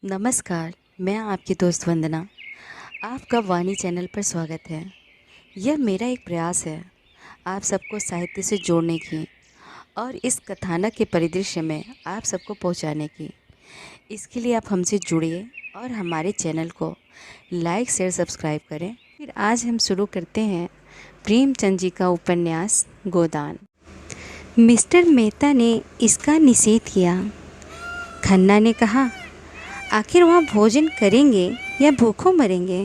नमस्कार, मैं आपकी दोस्त वंदना। आपका वाणी चैनल पर स्वागत है। यह मेरा एक प्रयास है आप सबको साहित्य से जोड़ने की और इस कथानक के परिदृश्य में आप सबको पहुंचाने की। इसके लिए आप हमसे जुड़िए और हमारे चैनल को लाइक शेयर सब्सक्राइब करें। फिर आज हम शुरू करते हैं प्रेमचंद जी का उपन्यास गोदान। मिस्टर मेहता ने इसका निषेध किया। खन्ना ने कहा, आखिर वहाँ भोजन करेंगे या भूखों मरेंगे?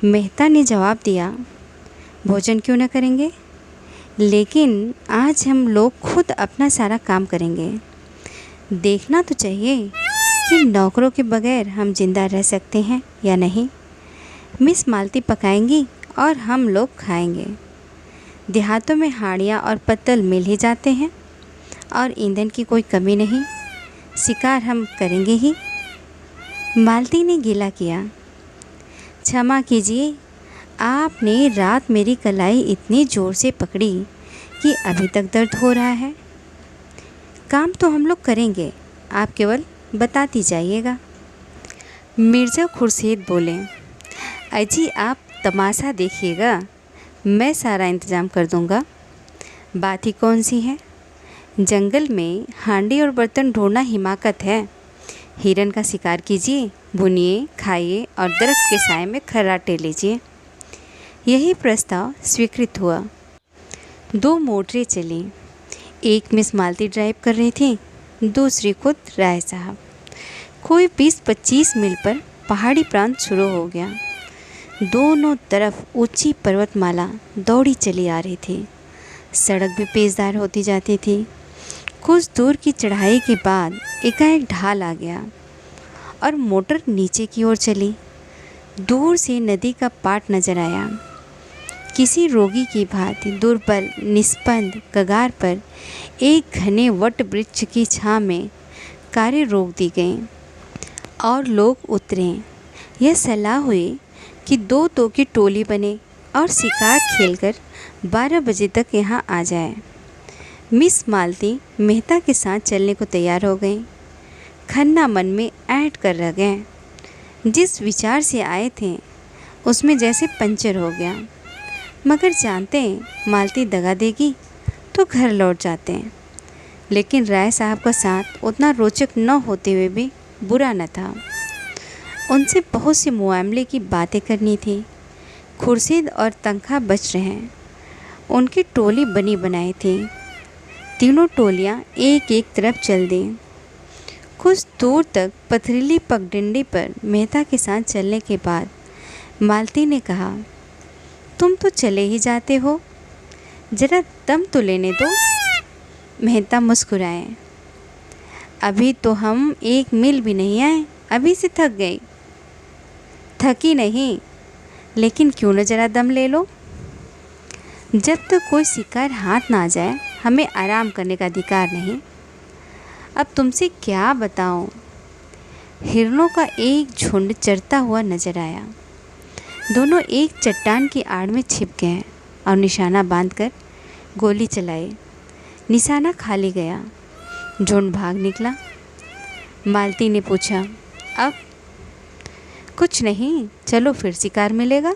मेहता ने जवाब दिया, भोजन क्यों न करेंगे, लेकिन आज हम लोग खुद अपना सारा काम करेंगे। देखना तो चाहिए कि नौकरों के बगैर हम जिंदा रह सकते हैं या नहीं। मिस मालती पकाएंगी और हम लोग खाएंगे। देहातों में हाड़ियाँ और पत्तल मिल ही जाते हैं और ईंधन की कोई कमी नहीं। शिकार हम करेंगे ही। मालती ने गिला किया, क्षमा कीजिए, आपने रात मेरी कलाई इतनी ज़ोर से पकड़ी कि अभी तक दर्द हो रहा है। काम तो हम लोग करेंगे, आप केवल बताती जाइएगा। मिर्ज़ा खुर्शीद बोले, अजी आप तमाशा देखिएगा, मैं सारा इंतज़ाम कर दूंगा। बात ही कौन सी है? जंगल में हांडी और बर्तन ढूंढना हिमाकत है। हिरन का शिकार कीजिए, भुनिए, खाइए और दरख्त के साए में खर्राटे लीजिए। यही प्रस्ताव स्वीकृत हुआ। 2 मोटरें चली। एक मिस मालती ड्राइव कर रही थी, दूसरी खुद राय साहब। कोई 20-25 मील पर पहाड़ी प्रांत शुरू हो गया। दोनों तरफ ऊंची पर्वतमाला दौड़ी चली आ रही थी। सड़क भी पेचदार होती जाती थी। कुछ दूर की चढ़ाई के बाद एकाएक ढाल आ गया और मोटर नीचे की ओर चली। दूर से नदी का पाट नजर आया। किसी रोगी की भांति दुर्बल निस्पंद कगार पर एक घने वट वृक्ष की छां में कारें रोक दी गईं और लोग उतरे। यह सलाह हुई कि 2 की टोली बने और शिकार खेलकर 12 बजे तक यहाँ आ जाए। मिस मालती मेहता के साथ चलने को तैयार हो गई। खन्ना मन में ऐंठ कर रह गए। जिस विचार से आए थे उसमें जैसे पंचर हो गया, मगर जानते मालती दगा देगी तो घर लौट जाते हैं। लेकिन राय साहब का साथ उतना रोचक न होते हुए भी बुरा न था। उनसे बहुत से मुआमले की बातें करनी थी। खुर्शीद और तनख्वाह बच रहे हैं। उनकी टोली बनी बनाई थी। तीनों टोलियां एक एक तरफ चल दी। कुछ दूर तक पथरीली पगडंडी पर मेहता के साथ चलने के बाद मालती ने कहा, तुम तो चले ही जाते हो, जरा दम तो लेने दो। मेहता मुस्कुराए, अभी तो हम 1 मील भी नहीं आए, अभी से थक गई। थकी नहीं, लेकिन क्यों न जरा दम ले लो। जब तक कोई शिकार हाथ ना जाए हमें आराम करने का अधिकार नहीं। अब तुमसे क्या बताऊं। हिरणों का एक झुंड चरता हुआ नजर आया। दोनों एक चट्टान की आड़ में छिप गए और निशाना बांधकर गोली चलाई। निशाना खाली गया। झुंड भाग निकला। मालती ने पूछा, अब? कुछ नहीं, चलो फिर शिकार मिलेगा।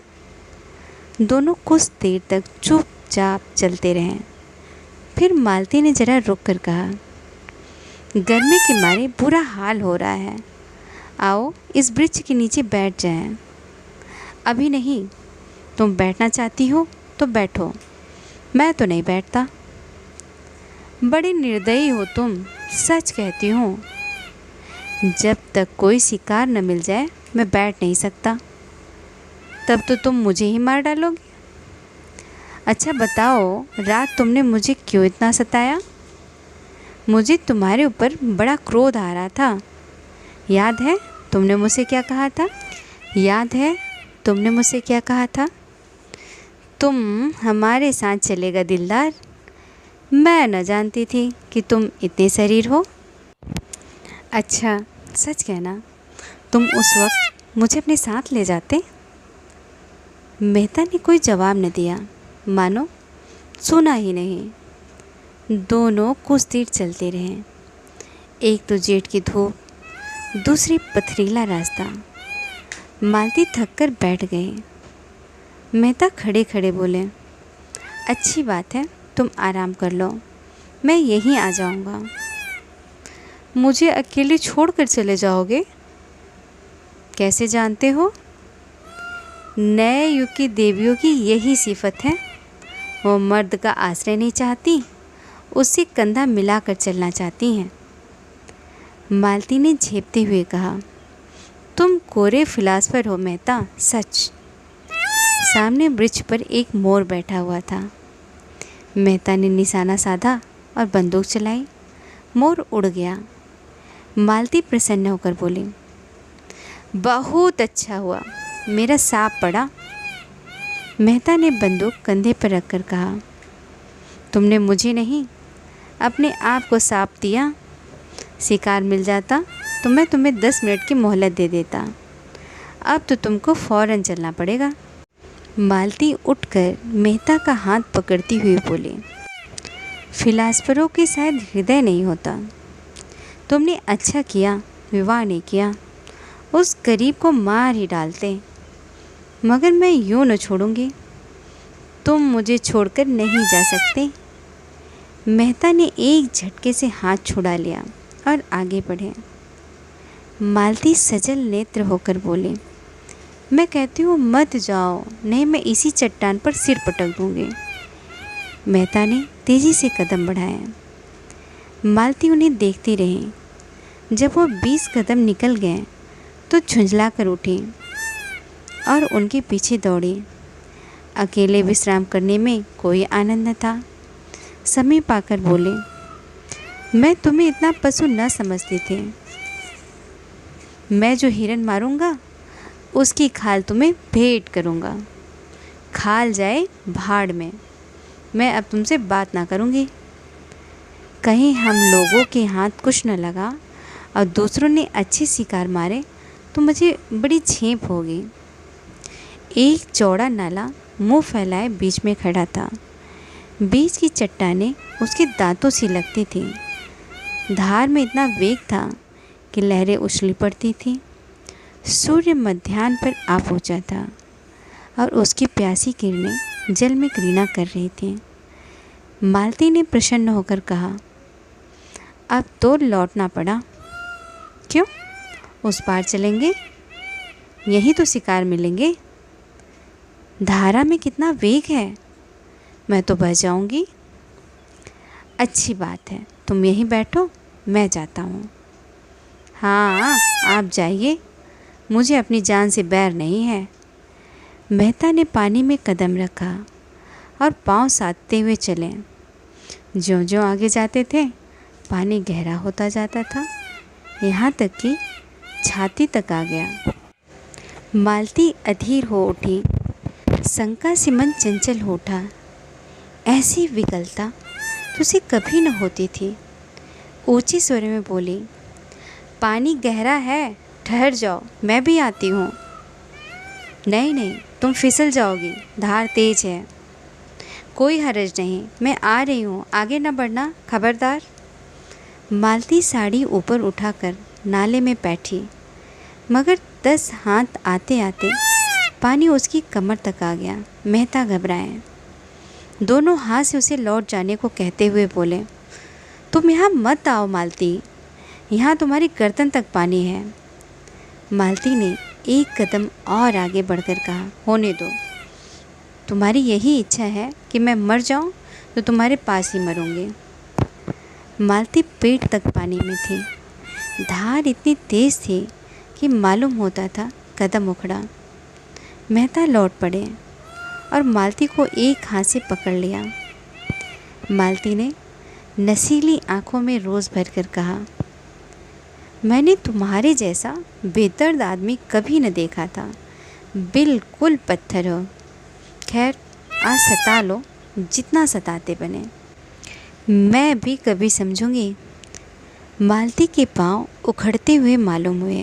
दोनों कुछ देर तक चुपचाप चलते रहे। फिर मालती ने जरा रुक कर कहा, गर्मी के मारे बुरा हाल हो रहा है, आओ इस वृक्ष के नीचे बैठ जाएं। अभी नहीं, तुम बैठना चाहती हो तो बैठो, मैं तो नहीं बैठता। बड़ी निर्दयी हो तुम, सच कहती हूँ। जब तक कोई शिकार न मिल जाए मैं बैठ नहीं सकता। तब तो तुम मुझे ही मार डालोगे। अच्छा बताओ, रात तुमने मुझे क्यों इतना सताया? मुझे तुम्हारे ऊपर बड़ा क्रोध आ रहा था। याद है तुमने मुझसे क्या कहा था? याद है तुमने मुझसे क्या कहा था? तुम हमारे साथ चलेगा दिलदार। मैं न जानती थी कि तुम इतने शरीर हो। अच्छा सच कहना, तुम उस वक्त मुझे अपने साथ ले जाते? मेहता ने कोई जवाब न दिया, मानो सुना ही नहीं। दोनों कुछ देर चलते रहे। एक तो जेठ की धूप, दूसरी पथरीला रास्ता। मालती थककर बैठ गए। मेहता खड़े खड़े बोले, अच्छी बात है, तुम आराम कर लो, मैं यहीं आ जाऊंगा। मुझे अकेले छोड़कर चले जाओगे? कैसे जानते हो? नए युग की देवियों की यही सिफत है। वो मर्द का आश्रय नहीं चाहती, उससे कंधा मिलाकर चलना चाहती हैं। मालती ने झेपते हुए कहा, तुम कोरे फिलासफर हो मेहता, सच। सामने वृक्ष पर एक मोर बैठा हुआ था। मेहता ने निशाना साधा और बंदूक चलाई। मोर उड़ गया। मालती प्रसन्न होकर बोली, बहुत अच्छा हुआ, मेरा सांप पड़ा। मेहता ने बंदूक कंधे पर रखकर कहा, तुमने मुझे नहीं, अपने आप को सांप दिया। शिकार मिल जाता तो मैं तुम्हें 10 मिनट की मोहलत दे देता। अब तो तुमको फ़ौरन चलना पड़ेगा। मालती उठकर मेहता का हाथ पकड़ती हुई बोली, फिलासफरों के शायद हृदय नहीं होता। तुमने अच्छा किया विवाह नहीं किया, उस गरीब को मार ही डालते। मगर मैं यूँ न छोड़ूंगी, तुम मुझे छोड़कर नहीं जा सकते। मेहता ने एक झटके से हाथ छुड़ा लिया और आगे बढ़े। मालती सजल नेत्र होकर बोली, मैं कहती हूँ मत जाओ, नहीं मैं इसी चट्टान पर सिर पटक दूँगी। मेहता ने तेज़ी से कदम बढ़ाया। मालती उन्हें देखती रही। जब वो 20 कदम निकल गए तो झुंझला कर उठी और उनके पीछे दौड़ी। अकेले विश्राम करने में कोई आनंद न था। समय पाकर बोले, मैं तुम्हें इतना पशु न समझती थी। मैं जो हिरन मारूंगा उसकी खाल तुम्हें भेंट करूंगा। खाल जाए भाड़ में, मैं अब तुमसे बात ना करूंगी। कहीं हम लोगों के हाथ कुछ न लगा और दूसरों ने अच्छे शिकार मारे तो मुझे बड़ी झेप होगी। एक चौड़ा नाला मुंह फैलाए बीच में खड़ा था। बीच की चट्टानें उसके दांतों सी लगती थी। धार में इतना वेग था कि लहरें उछली पड़ती थी। सूर्य मध्याह्न पर आ पहुंचा था और उसकी प्यासी किरणें जल में क्रीड़ा कर रही थीं। मालती ने प्रसन्न होकर कहा, अब तो लौटना पड़ा। क्यों? उस पार चलेंगे, यही तो शिकार मिलेंगे। धारा में कितना वेग है, मैं तो बह जाऊंगी। अच्छी बात है, तुम यहीं बैठो, मैं जाता हूँ। हाँ, आप जाइए, मुझे अपनी जान से बैर नहीं है। मेहता ने पानी में कदम रखा और पांव साधते हुए चले। ज्यों-ज्यों आगे जाते थे पानी गहरा होता जाता था, यहाँ तक कि छाती तक आ गया। मालती अधीर हो उठी। शंका से मन चंचल हो उठा। ऐसी विकलता तो उसे कभी न होती थी। ऊंचे स्वर में बोली, पानी गहरा है, ठहर जाओ, मैं भी आती हूँ। नहीं नहीं, तुम फिसल जाओगी, धार तेज है। कोई हर्ज नहीं, मैं आ रही हूँ, आगे न बढ़ना, खबरदार। मालती साड़ी ऊपर उठाकर नाले में बैठी, मगर 10 हाथ आते आते पानी उसकी कमर तक आ गया। मेहता घबराए। दोनों हाथ से उसे लौट जाने को कहते हुए बोले, तुम यहाँ मत आओ मालती, यहाँ तुम्हारी गर्दन तक पानी है। मालती ने एक कदम और आगे बढ़कर कहा, होने दो, तुम्हारी यही इच्छा है कि मैं मर जाऊं तो तुम्हारे पास ही मरूंगी। मालती पेट तक पानी में थी। धार इतनी तेज़ थी कि मालूम होता था कदम उखड़ा। मेहता लौट पड़े और मालती को एक हाथ से पकड़ लिया। मालती ने नशीली आंखों में रोज़ भर कर कहा, मैंने तुम्हारे जैसा बेदर्द आदमी कभी न देखा था, बिल्कुल पत्थर हो। खैर, आज सता लो जितना सताते बने, मैं भी कभी समझूंगी। मालती के पांव उखड़ते हुए मालूम हुए।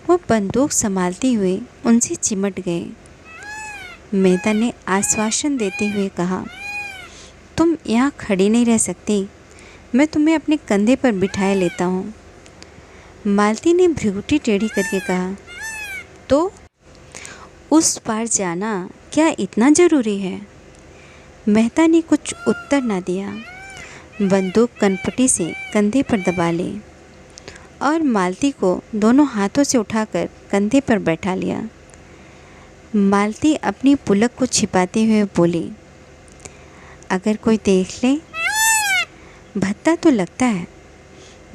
वो बंदूक संभालती हुए उनसे चिमट गए। मेहता ने आश्वासन देते हुए कहा, तुम यहाँ खड़ी नहीं रह सकती, मैं तुम्हें अपने कंधे पर बिठाए लेता हूँ। मालती ने भ्रुकुटी टेढ़ी करके कहा, तो उस पार जाना क्या इतना ज़रूरी है? मेहता ने कुछ उत्तर न दिया। बंदूक कनपटी से कंधे पर दबा ली और मालती को दोनों हाथों से उठाकर कंधे पर बैठा लिया। मालती अपनी पुलक को छिपाते हुए बोली, अगर कोई देख ले? भद्दा तो लगता है।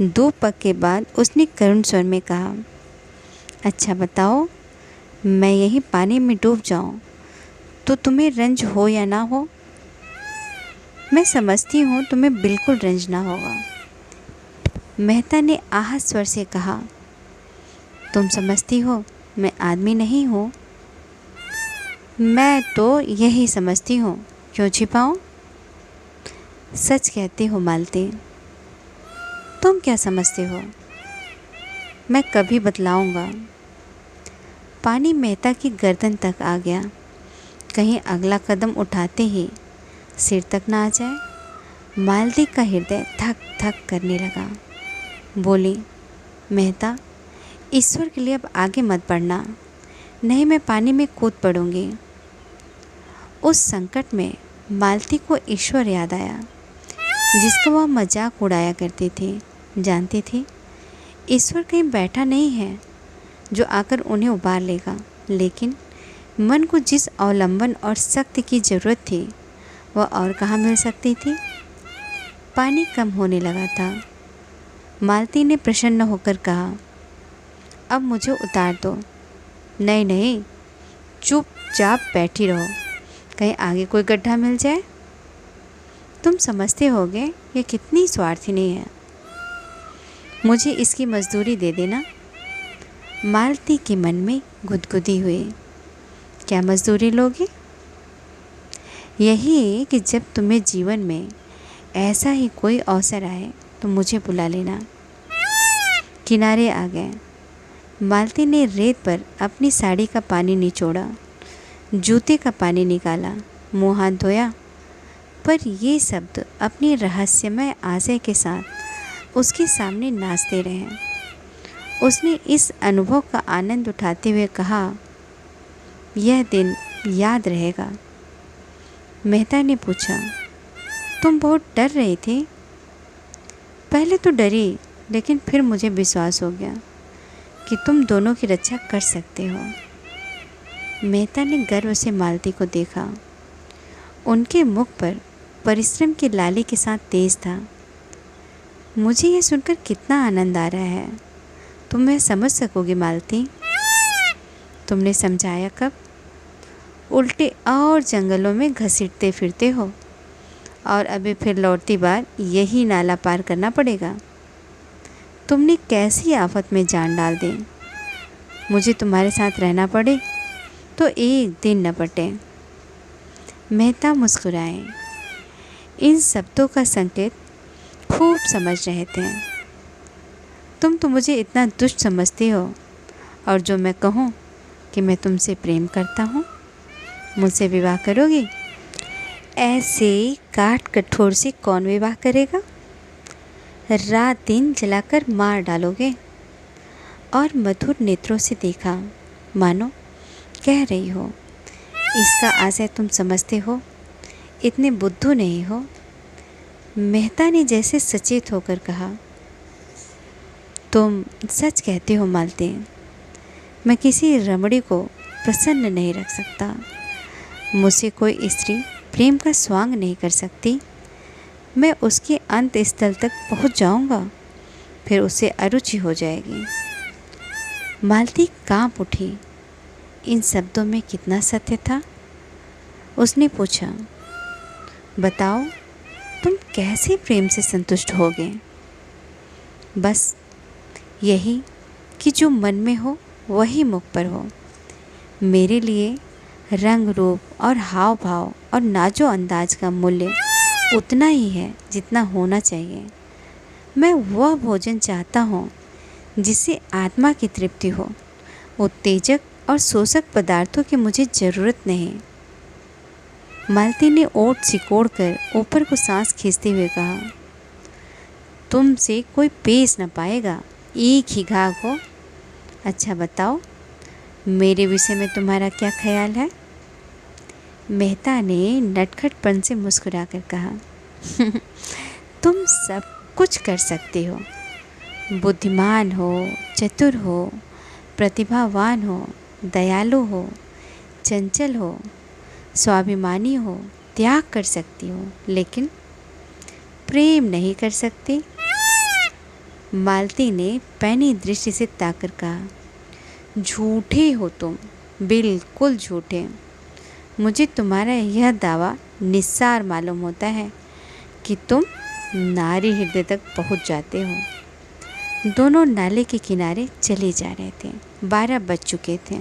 2 पग के बाद उसने करुण स्वर में कहा, अच्छा बताओ, मैं यहीं पानी में डूब जाऊं तो तुम्हें रंज हो या ना हो? मैं समझती हूँ तुम्हें बिल्कुल रंज ना होगा। मेहता ने आहत स्वर से कहा, तुम समझती हो मैं आदमी नहीं हूँ? मैं तो यही समझती हूँ, क्यों छिपाऊँ? सच कहती हो मालती। तुम क्या समझते हो? मैं कभी बतलाऊँगा। पानी मेहता की गर्दन तक आ गया। कहीं अगला कदम उठाते ही सिर तक ना आ जाए। मालती का हृदय धक धक करने लगा। बोली, मेहता, ईश्वर के लिए अब आगे मत बढ़ना, नहीं मैं पानी में कूद पड़ूंगी। उस संकट में मालती को ईश्वर याद आया, जिसका वह मजाक उड़ाया करती थी। जानती थी ईश्वर कहीं बैठा नहीं है जो आकर उन्हें उबार लेगा, लेकिन मन को जिस अवलंबन और शक्ति की ज़रूरत थी वह और कहाँ मिल सकती थी। पानी कम होने लगा था। मालती ने प्रसन्न होकर कहा, अब मुझे उतार दो। नहीं नहीं, चुपचाप बैठी रहो, कहीं आगे कोई गड्ढा मिल जाए। तुम समझते होगे ये कितनी स्वार्थी नहीं है। मुझे इसकी मजदूरी दे देना। मालती के मन में गुदगुदी हुई, क्या मजदूरी लोगे? यही कि जब तुम्हें जीवन में ऐसा ही कोई अवसर आए तो मुझे बुला लेना। किनारे आ गए। मालती ने रेत पर अपनी साड़ी का पानी निचोड़ा, जूते का पानी निकाला, मुँह हाथ धोया, पर ये शब्द अपनी रहस्यमय आशय के साथ उसके सामने नाचते रहे। उसने इस अनुभव का आनंद उठाते हुए कहा, यह दिन याद रहेगा। मेहता ने पूछा, तुम बहुत डर रही थी? पहले तो डरी, लेकिन फिर मुझे विश्वास हो गया कि तुम दोनों की रक्षा कर सकते हो। मेहता ने गर्व से मालती को देखा। उनके मुख पर परिश्रम की लाली के साथ तेज था। मुझे यह सुनकर कितना आनंद आ रहा है। तुम यह समझ सकोगी मालती? तुमने समझाया कब? उल्टे और जंगलों में घसीटते फिरते हो और अभी फिर लौटती बार यही नाला पार करना पड़ेगा। तुमने कैसी आफत में जान डाल दी। मुझे तुम्हारे साथ रहना पड़े तो एक दिन न पटे। मेहता मुस्कुराए। इन शब्दों का संकेत खूब समझ रहे थे। तुम तो मुझे इतना दुष्ट समझती हो, और जो मैं कहूँ कि मैं तुमसे प्रेम करता हूँ, मुझसे विवाह करोगी? ऐसे काट कठोर से कौन विवाह करेगा? रात दिन जलाकर मार डालोगे। और मधुर नेत्रों से देखा, मानो कह रही हो, इसका आशय तुम समझते हो, इतने बुद्धू नहीं हो। मेहता ने जैसे सचेत होकर कहा, तुम सच कहते हो मालती। मैं किसी रमणी को प्रसन्न नहीं रख सकता। मुझसे कोई स्त्री प्रेम का स्वांग नहीं कर सकती। मैं उसके अंत स्थल तक पहुंच जाऊंगा, फिर उसे अरुचि हो जाएगी। मालती कांप उठी। इन शब्दों में कितना सत्य था। उसने पूछा, बताओ, तुम कैसे प्रेम से संतुष्ट होगे? बस यही कि जो मन में हो वही मुख पर हो। मेरे लिए रंग रूप और हाव भाव और नाजो अंदाज का मूल्य उतना ही है जितना होना चाहिए। मैं वह भोजन चाहता हूँ जिससे आत्मा की तृप्ति हो। उत्तेजक और शोषक पदार्थों की मुझे ज़रूरत नहीं। मालती ने ओठ सिकोड़ कर ऊपर को सांस खींचते हुए कहा, तुमसे कोई पेश न पाएगा एक ही घाव को। अच्छा बताओ, मेरे विषय में तुम्हारा क्या ख्याल है? मेहता ने नटखटपन से मुस्कुराकर कहा, तुम सब कुछ कर सकते हो। बुद्धिमान हो, चतुर हो, प्रतिभावान हो, दयालु हो, चंचल हो, स्वाभिमानी हो, त्याग कर सकती हो, लेकिन प्रेम नहीं कर सकती। मालती ने पैनी दृष्टि से ताकर कहा, झूठे हो तुम, बिल्कुल झूठे। मुझे तुम्हारा यह दावा निस्सार मालूम होता है कि तुम नारी हृदय तक पहुंच जाते हो। दोनों नाले के किनारे चले जा रहे थे। 12 बज चुके थे।